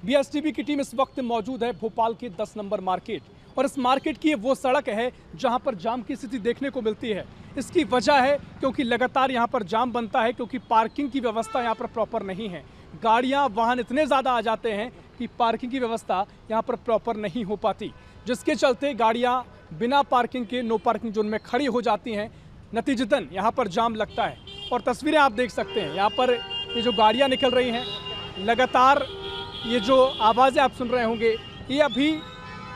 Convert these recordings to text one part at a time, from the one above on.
बीएसटीवी की टीम इस वक्त मौजूद है भोपाल के 10 नंबर मार्केट, और इस मार्केट की वो सड़क है जहां पर जाम की स्थिति देखने को मिलती है। इसकी वजह है क्योंकि लगातार यहां पर जाम बनता है, क्योंकि पार्किंग की व्यवस्था यहां पर प्रॉपर नहीं है। गाड़ियां वाहन इतने ज़्यादा आ जाते हैं कि पार्किंग की व्यवस्था यहां पर प्रॉपर नहीं हो पाती, जिसके चलते गाड़ियां बिना पार्किंग के नो पार्किंग जोन में खड़ी हो जाती हैं। नतीजतन यहाँ पर जाम लगता है। और तस्वीरें आप देख सकते हैं, यहाँ पर ये जो गाड़ियाँ निकल रही हैं, लगातार ये जो आवाज़ें आप सुन रहे होंगे, ये अभी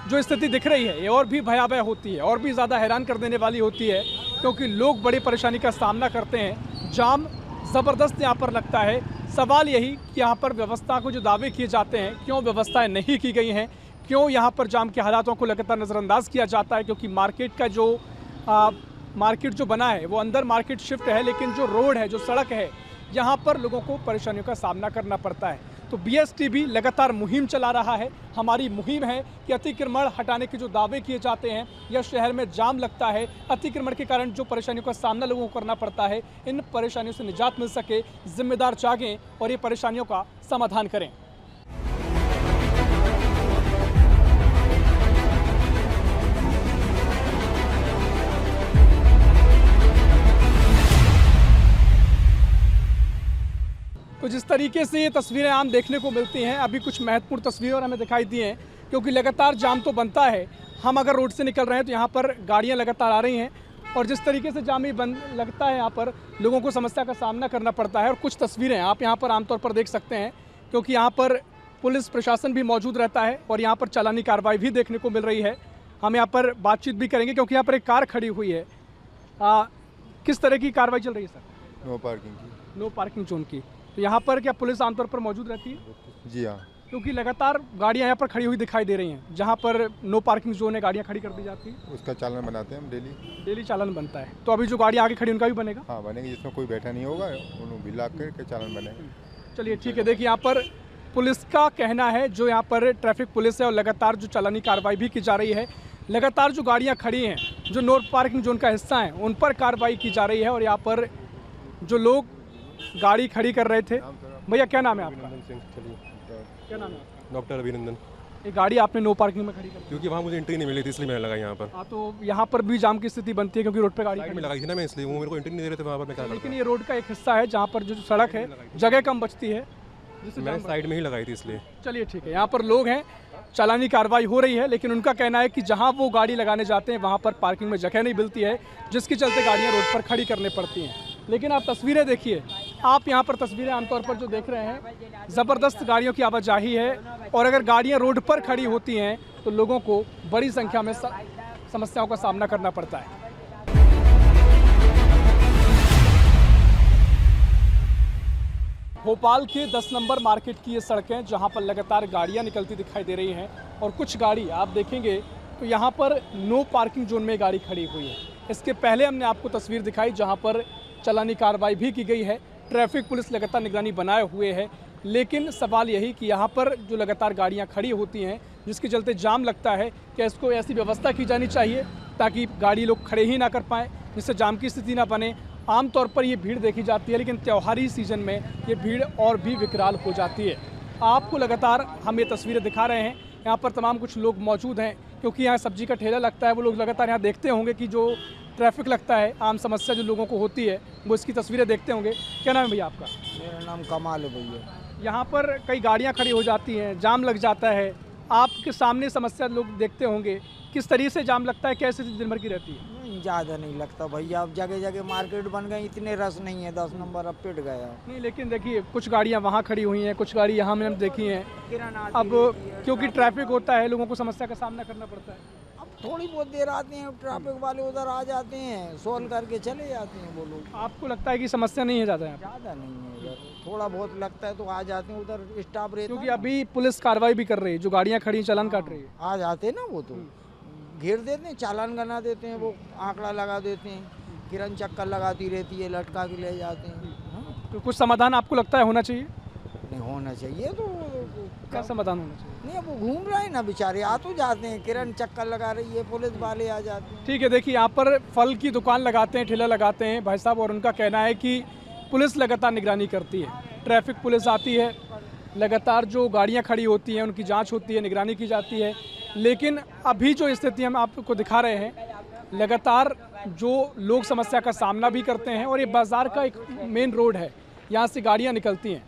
जो स्थिति दिख रही है ये और भी भयावह होती है, और भी ज़्यादा हैरान कर देने वाली होती है, क्योंकि लोग बड़ी परेशानी का सामना करते हैं। जाम ज़बरदस्त यहाँ पर लगता है। सवाल यही कि यहाँ पर व्यवस्था को जो दावे किए जाते हैं, क्यों व्यवस्थाएं नहीं की गई हैं, क्यों यहाँ पर जाम के हालातों को लगातार नज़रअंदाज किया जाता है। क्योंकि मार्केट जो बना है वो अंदर मार्केट शिफ्ट है, लेकिन जो रोड है, जो सड़क है, यहाँ पर लोगों को परेशानियों का सामना करना पड़ता है। तो बीएसटीवी लगातार मुहिम चला रहा है। हमारी मुहिम है कि अतिक्रमण हटाने के जो दावे किए जाते हैं या शहर में जाम लगता है, अतिक्रमण के कारण जो परेशानियों का सामना लोगों को करना पड़ता है, इन परेशानियों से निजात मिल सके। जिम्मेदार जागें और ये परेशानियों का समाधान करें। तो जिस तरीके से ये तस्वीरें आम देखने को मिलती हैं, अभी कुछ महत्वपूर्ण तस्वीरें और हमें दिखाई दी हैं, क्योंकि लगातार जाम तो बनता है। हम अगर रोड से निकल रहे हैं तो यहाँ पर गाड़ियाँ लगातार आ रही हैं, और जिस तरीके से जाम लगता है, यहाँ पर लोगों को समस्या का सामना करना पड़ता है। और कुछ तस्वीरें आप यहाँ पर आमतौर पर देख सकते हैं, क्योंकि यहाँ पर पुलिस प्रशासन भी मौजूद रहता है और यहाँ पर चालानी कार्रवाई भी देखने को मिल रही है। हम यहाँ पर बातचीत भी करेंगे, क्योंकि यहाँ पर एक कार खड़ी हुई है। किस तरह की कार्रवाई चल रही है सर? नो पार्किंग की। नो पार्किंग जोन की। तो यहाँ पर क्या पुलिस आमतौर पर मौजूद रहती है? जी हाँ, क्योंकि लगातार गाड़ियाँ यहाँ पर खड़ी हुई दिखाई दे रही हैं, जहाँ पर नो पार्किंग जोन है, गाड़ियाँ खड़ी कर दी जाती हैं। उसका चालान बनाते हैं हम डेली चालान बनता है। तो अभी जो गाड़ियाँ आगे खड़ी उनका भी बनेगा? हाँ बनेगी, जिसमें कोई बैठा नहीं होगा उन्होंने बिल ला के चालान बनेगा। चलिए ठीक है। देखिए, यहाँ पर पुलिस का कहना है, जो यहाँ पर ट्रैफिक पुलिस है, और लगातार जो चालानी कार्रवाई भी की जा रही है। लगातार जो गाड़ियाँ खड़ी हैं, जो नो पार्किंग जोन का हिस्सा हैं, उन पर कार्रवाई की जा रही है। और यहाँ पर जो लोग गाड़ी खड़ी कर रहे थे, भैया क्या नाम है आपका? क्या नाम है आपका? डॉक्टर अभिनंदन। ये गाड़ी आपने नो पार्किंग में खड़ी कर दी? क्योंकि वहाँ मुझे एंट्री नहीं मिली थी, इसलिए मैंने लगाई यहाँ पर। हाँ, तो यहाँ पर भी जाम की स्थिति बनती है, क्योंकि रोड पे गाड़ी साइड में लगाई थी ना मैं, इसलिए वो मेरे को एंट्री नहीं दे रहे थे वहाँ पर। मैं क्या लेकिन ये रोड का एक हिस्सा है जहाँ पर जो सड़क है, जगह कम बचती है, मैंने साइड में ही लगाई थी इसलिए। चलिए ठीक है। यहाँ पर लोग हैं, चालानी कार्रवाई हो रही है, लेकिन उनका कहना है कि जहाँ वो गाड़ी लगाने जाते हैं वहाँ पर पार्किंग में जगह नहीं मिलती है, जिसके चलते गाड़ियाँ रोड पर खड़ी करनी पड़ती हैं। लेकिन आप तस्वीरें देखिए, आप यहाँ पर तस्वीरें आमतौर पर जो देख रहे हैं, ज़बरदस्त गाड़ियों की आवाजाही है। और अगर गाड़ियाँ रोड पर खड़ी होती हैं तो लोगों को बड़ी संख्या में समस्याओं का सामना करना पड़ता है। भोपाल के 10 नंबर मार्केट की ये सड़कें, जहाँ पर लगातार गाड़ियाँ निकलती दिखाई दे रही हैं, और कुछ गाड़ी आप देखेंगे तो यहाँ पर नो पार्किंग जोन में गाड़ी खड़ी हुई है। इसके पहले हमने आपको तस्वीर दिखाई जहाँ पर चालानी कार्रवाई भी की गई है, ट्रैफिक पुलिस लगातार निगरानी बनाए हुए है। लेकिन सवाल यही कि यहाँ पर जो लगातार गाड़ियाँ खड़ी होती हैं, जिसके चलते जाम लगता है, क्या इसको ऐसी व्यवस्था की जानी चाहिए ताकि गाड़ी लोग खड़े ही ना कर पाएँ, जिससे जाम की स्थिति ना बने। आमतौर पर ये भीड़ देखी जाती है, लेकिन त्योहारी सीजन में ये भीड़ और भी विकराल हो जाती है। आपको लगातार हम ये तस्वीरें दिखा रहे हैं। यहाँ पर तमाम कुछ लोग मौजूद हैं, क्योंकि यहाँ सब्जी का ठेला लगता है। वो लोग लगातार यहाँ देखते होंगे कि जो ट्रैफिक लगता है, आम समस्या जो लोगों को होती है, वो इसकी तस्वीरें देखते होंगे। क्या नाम है भैया आपका? मेरा नाम कमाल है भैया। यहाँ पर कई गाड़ियाँ खड़ी हो जाती हैं, जाम लग जाता है, आपके सामने समस्या लोग देखते होंगे। किस तरीके से जाम लगता है, कैसे दिन भर की रहती है? ज़्यादा नहीं लगता भैया, अब जगह जगह मार्केट बन गई, इतने रस नहीं है। 10 नंबर अब पिट गया। नहीं, लेकिन देखिए, कुछ गाड़ियाँ वहाँ खड़ी हुई हैं, कुछ गाड़ी यहाँ में देखी हैं। अब क्योंकि ट्रैफिक होता है, लोगों को समस्या का सामना करना पड़ता है। अब थोड़ी बहुत देर आते हैं, ट्रैफिक वाले उधर आ जाते हैं, सोल्व करके चले जाते हैं वो लोग। आपको लगता है कि समस्या नहीं है ज़्यादा? ज़्यादा नहीं है इधर, थोड़ा बहुत लगता है तो आ जाते हैं, उधर स्टाफ रहता है। क्योंकि अभी पुलिस कार्रवाई भी कर रही है, जो गाड़ियाँ खड़ी चालान काट रही है। आ जाते हैं ना, वो तो घेर देते हैं, चालान गना देते हैं, वो आंकड़ा लगा देते हैं, किरण चक्कर लगाती रहती है, लटका के ले जाते हैं। हाँ? तो कुछ समाधान आपको लगता है होना चाहिए? नहीं होना चाहिए तो क्या समाधान होना चाहिए? नहीं, वो घूम रहे हैं ना बेचारे, आ तो जाते हैं, किरण चक्कर लगा रही है, पुलिस वाले आ जाते हैं। ठीक है। देखिए, यहाँ पर फल की दुकान लगाते हैं, ठेला लगाते हैं भाई साहब, और उनका कहना है कि पुलिस लगातार निगरानी करती है, ट्रैफिक पुलिस आती है, लगातार जो गाड़ियां खड़ी होती हैं उनकी जांच होती है, निगरानी की जाती है। लेकिन अभी जो स्थिति हम आपको दिखा रहे हैं, लगातार जो लोग समस्या का सामना भी करते हैं और ये बाज़ार का एक मेन रोड है, यहाँ से गाड़ियाँ निकलती हैं।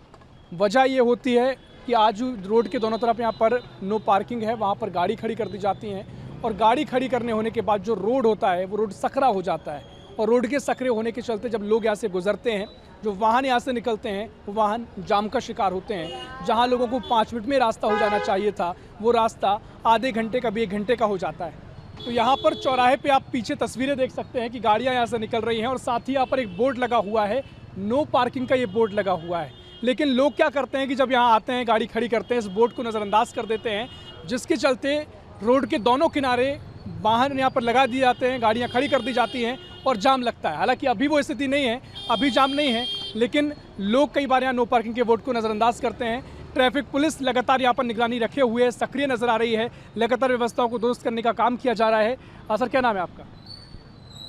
वजह ये होती है कि आज रोड के दोनों तरफ यहाँ पर नो पार्किंग है, वहाँ पर गाड़ी खड़ी कर दी जाती हैं और गाड़ी खड़ी करने होने के बाद जो रोड होता है वो रोड सकरा हो जाता है और रोड के सकरे होने के चलते जब लोग यहाँ से गुजरते हैं, जो वाहन यहाँ से निकलते हैं वो वाहन जाम का शिकार होते हैं। जहाँ लोगों को 5 मिनट में रास्ता हो जाना चाहिए था, वो रास्ता आधे घंटे कभी 1 घंटे का हो जाता है। तो यहाँ पर चौराहे पे आप पीछे तस्वीरें देख सकते हैं कि गाड़ियाँ यहाँ से निकल रही हैं और साथ ही यहाँ पर एक बोर्ड लगा हुआ है, नो पार्किंग का ये बोर्ड लगा हुआ है। लेकिन लोग क्या करते हैं कि जब यहाँ आते हैं, गाड़ी खड़ी करते हैं, इस बोर्ड को नज़रअंदाज कर देते हैं, जिसके चलते रोड के दोनों किनारे वाहन यहाँ पर लगा दिए जाते हैं, गाड़ियाँ खड़ी कर दी जाती हैं और जाम लगता है। हालांकि अभी वो स्थिति नहीं है, अभी जाम नहीं है, लेकिन लोग कई बार यहाँ नो पार्किंग के बोर्ड को नज़रअंदाज करते हैं। ट्रैफिक पुलिस लगातार यहाँ पर निगरानी रखे हुए है, सक्रिय नज़र आ रही है, लगातार व्यवस्थाओं को दुरुस्त करने का काम किया जा रहा है। सर, क्या नाम है आपका?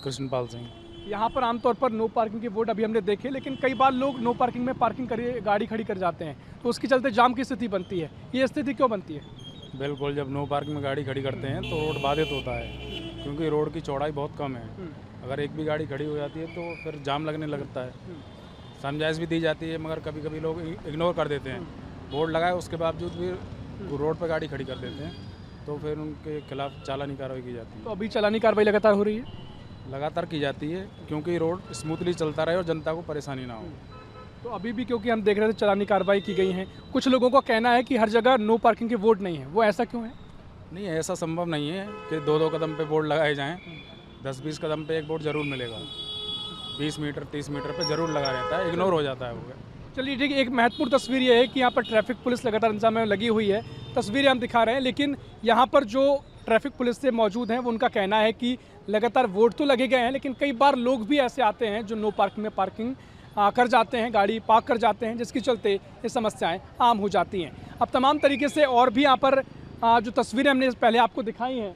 कृष्णपाल सिंह। यहाँ पर आमतौर पर नो पार्किंग के बोर्ड अभी हमने देखे, लेकिन कई बार लोग नो पार्किंग में पार्किंग करिए गाड़ी खड़ी कर जाते हैं, तो उसके चलते जाम की स्थिति बनती है। ये स्थिति क्यों बनती है? बिल्कुल, जब नो पार्किंग में गाड़ी खड़ी करते हैं तो रोड बाधित होता है, क्योंकि रोड की चौड़ाई बहुत कम है। अगर एक भी गाड़ी खड़ी हो जाती है तो फिर जाम लगने लगता है। समझाइश भी दी जाती है, मगर कभी कभी लोग इग्नोर कर देते हैं। बोर्ड लगाए उसके बावजूद भी रोड पर गाड़ी खड़ी कर देते हैं, तो फिर उनके खिलाफ चालानी कार्रवाई की जाती है। तो अभी चालानी कार्रवाई लगातार हो रही है? लगातार की जाती है, क्योंकि रोड स्मूथली चलता रहे और जनता को परेशानी ना हो। तो अभी भी क्योंकि हम देख रहे थे चालानी कार्रवाई की गई है, कुछ लोगों का कहना है कि हर जगह नो पार्किंग के बोर्ड नहीं है, वो ऐसा क्यों है? नहीं, ऐसा संभव नहीं है कि 2-2 कदम पे बोर्ड लगाए जाएं। 10-20 कदम पे एक बोर्ड ज़रूर मिलेगा, 20 मीटर 30 मीटर पे ज़रूर लगा रहता है, इग्नोर हो जाता है वो। चलिए ठीक है, एक महत्वपूर्ण तस्वीर ये है कि यहाँ पर ट्रैफिक पुलिस लगातार इंतजाम में लगी हुई है, तस्वीरें हम दिखा रहे हैं, लेकिन यहाँ पर जो ट्रैफिक पुलिस से मौजूद हैं वो उनका कहना है कि लगातार बोर्ड तो लगे गए हैं, लेकिन कई बार लोग भी ऐसे आते हैं जो नो पार्किंग में पार्किंग कर जाते हैं, गाड़ी पार्क कर जाते हैं, जिसके चलते ये समस्याएं आम हो जाती हैं। अब तमाम तरीके से और भी यहाँ पर जो तस्वीरें हमने पहले आपको दिखाई हैं,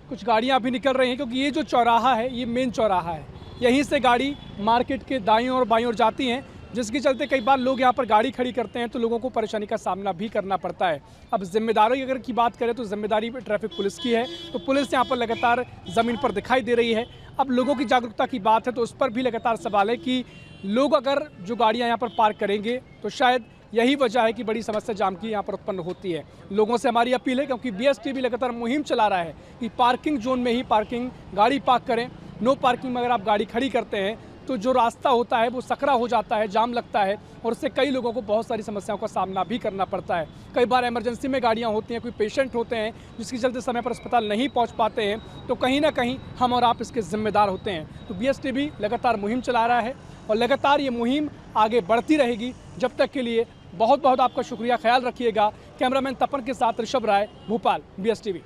कुछ गाड़ियाँ अभी निकल रही हैं, क्योंकि ये जो चौराहा है ये मेन चौराहा है, यहीं से गाड़ी मार्केट के दाईं और बाईं ओर जाती हैं, जिसके चलते कई बार लोग यहाँ पर गाड़ी खड़ी करते हैं तो लोगों को परेशानी का सामना भी करना पड़ता है। अब जिम्मेदारी अगर की बात करें तो जिम्मेदारी ट्रैफिक पुलिस की है, तो पुलिस यहाँ पर लगातार ज़मीन पर दिखाई दे रही है। अब लोगों की जागरूकता की बात है तो उस पर भी लगातार सवाल है कि लोग अगर जो गाड़ियाँ यहाँ पर पार्क करेंगे तो शायद यही वजह है कि बड़ी समस्या जाम की यहाँ पर उत्पन्न होती है। लोगों से हमारी अपील है, क्योंकि BSTV लगातार मुहिम चला रहा है कि पार्किंग जोन में ही पार्किंग गाड़ी पार्क करें। नो पार्किंग में अगर आप गाड़ी खड़ी करते हैं तो जो रास्ता होता है वो सकरा हो जाता है, जाम लगता है और उससे कई लोगों को बहुत सारी समस्याओं का सामना भी करना पड़ता है। कई बार इमरजेंसी में गाड़ियाँ होती हैं, कोई पेशेंट होते हैं जिसके चलते समय पर अस्पताल नहीं पहुँच पाते हैं, तो कहीं ना कहीं हम और आप इसके जिम्मेदार होते हैं। तो BSTV लगातार मुहिम चला रहा है और लगातार ये मुहिम आगे बढ़ती रहेगी। जब तक के लिए बहुत बहुत आपका शुक्रिया, ख्याल रखिएगा। कैमरामैन तपन के साथ ऋषभ राय, भोपाल, BSTV।